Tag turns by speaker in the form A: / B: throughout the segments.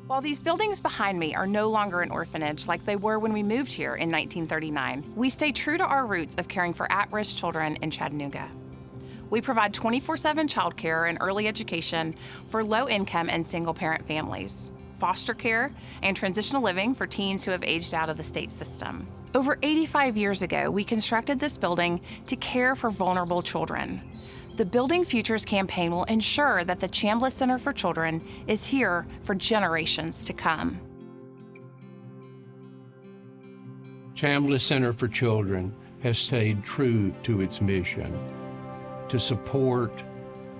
A: While these buildings behind me are no longer an orphanage like they were when we moved here in 1939, we stay true to our roots of caring for at-risk children in Chattanooga. We provide 24/7 childcare and early education for low-income and single-parent families, foster care, and transitional living for teens who have aged out of the state system. Over 85 years ago, we constructed this building to care for vulnerable children. The Building Futures campaign will ensure that the Chambliss Center for Children is here for generations to come.
B: Chambliss Center for Children has stayed true to its mission to support,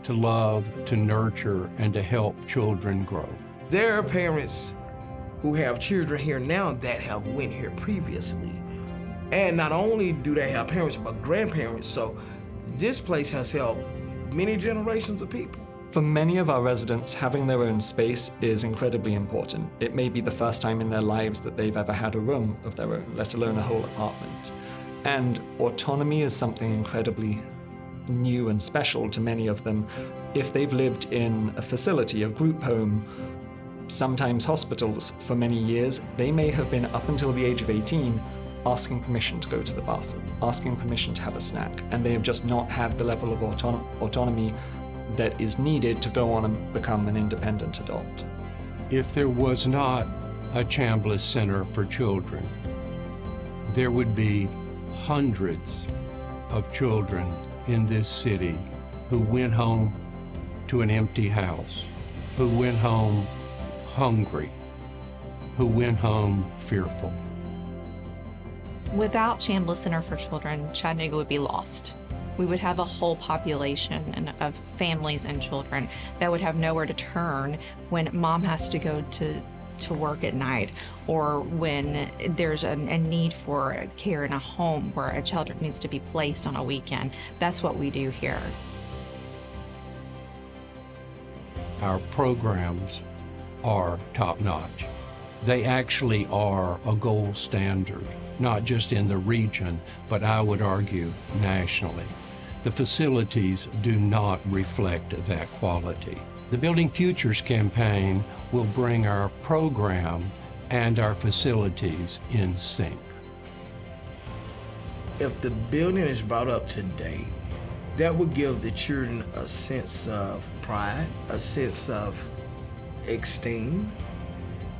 B: to love, to nurture, and to help children grow.
C: There are parents who have children here now that have went here previously. And not only do they have parents, but grandparents. So this place has helped many generations of people.
D: For many of our residents, having their own space is incredibly important. It may be the first time in their lives that they've ever had a room of their own, let alone a whole apartment. And autonomy is something incredibly new and special to many of them. If they've lived in a facility, a group home, sometimes hospitals for many years, they may have been up until the age of 18 asking permission to go to the bathroom, asking permission to have a snack, and they have just not had the level of autonomy that is needed to go on and become an independent adult.
B: If there was not a Chambliss Center for Children, there would be hundreds of children in this city who went home to an empty house, who went home hungry, who went home fearful.
E: Without Chambliss Center for Children, Chattanooga would be lost. We would have a whole population of families and children that would have nowhere to turn when mom has to go to work at night, or when there's a need for care in a home where a child needs to be placed on a weekend. That's what we do here.
B: Our programs are top-notch. They actually are a gold standard, not just in the region, but I would argue nationally. The facilities do not reflect that quality. The Building Futures campaign will bring our program and our facilities in sync.
C: If the building is brought up to date, that would give the children a sense of pride, a sense of esteem,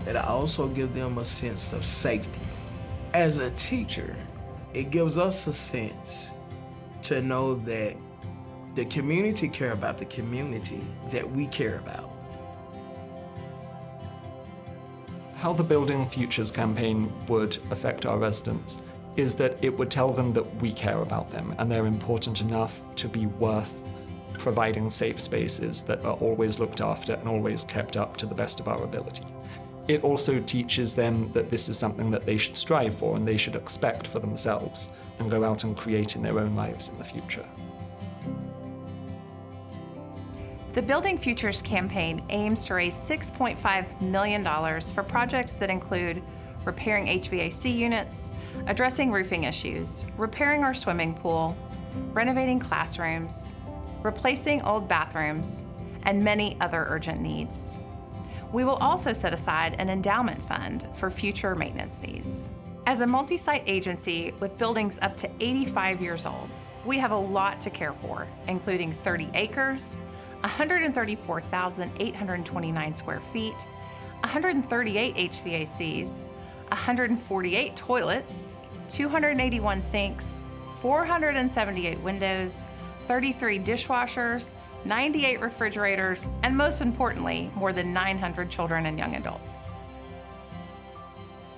C: and also give them a sense of safety. As a teacher, it gives us a sense to know that the community care about the community that we care about.
D: How the Building Futures campaign would affect our residents is that it would tell them that we care about them and they're important enough to be worth providing safe spaces that are always looked after and always kept up to the best of our ability. It also teaches them that this is something that they should strive for and they should expect for themselves and go out and create in their own lives in the future.
A: The Building Futures campaign aims to raise $6.5 million for projects that include repairing HVAC units, addressing roofing issues, repairing our swimming pool, renovating classrooms, replacing old bathrooms, and many other urgent needs. We will also set aside an endowment fund for future maintenance needs. As a multi-site agency with buildings up to 85 years old, we have a lot to care for, including 30 acres, 134,829 square feet, 138 HVACs, 148 toilets, 281 sinks, 478 windows, 33 dishwashers, 98 refrigerators, and most importantly, more than 900 children and young adults.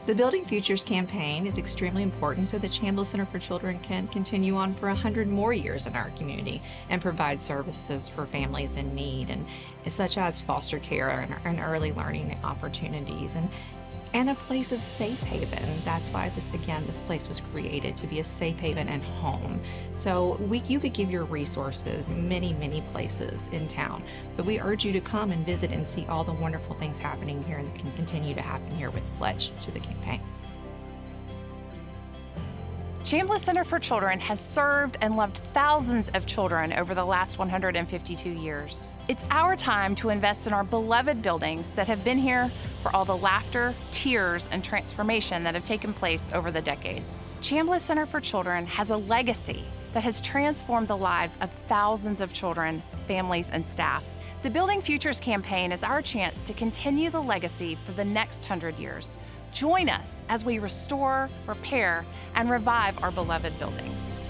E: The Building Futures campaign is extremely important so the Chambliss Center for Children can continue on for 100 more years in our community and provide services for families in need, and such as foster care and early learning opportunities and a place of safe haven. That's why this place was created, to be a safe haven and home. So you could give your resources many places in town, but we urge you to come and visit and see all the wonderful things happening here and that can continue to happen here with the pledge to the campaign.
A: Chambliss Center for Children has served and loved thousands of children over the last 152 years. It's our time to invest in our beloved buildings that have been here for all the laughter, tears, and transformation that have taken place over the decades. Chambliss Center for Children has a legacy that has transformed the lives of thousands of children, families, and staff. The Building Futures campaign is our chance to continue the legacy for the next 100 years. Join us as we restore, repair, and revive our beloved buildings.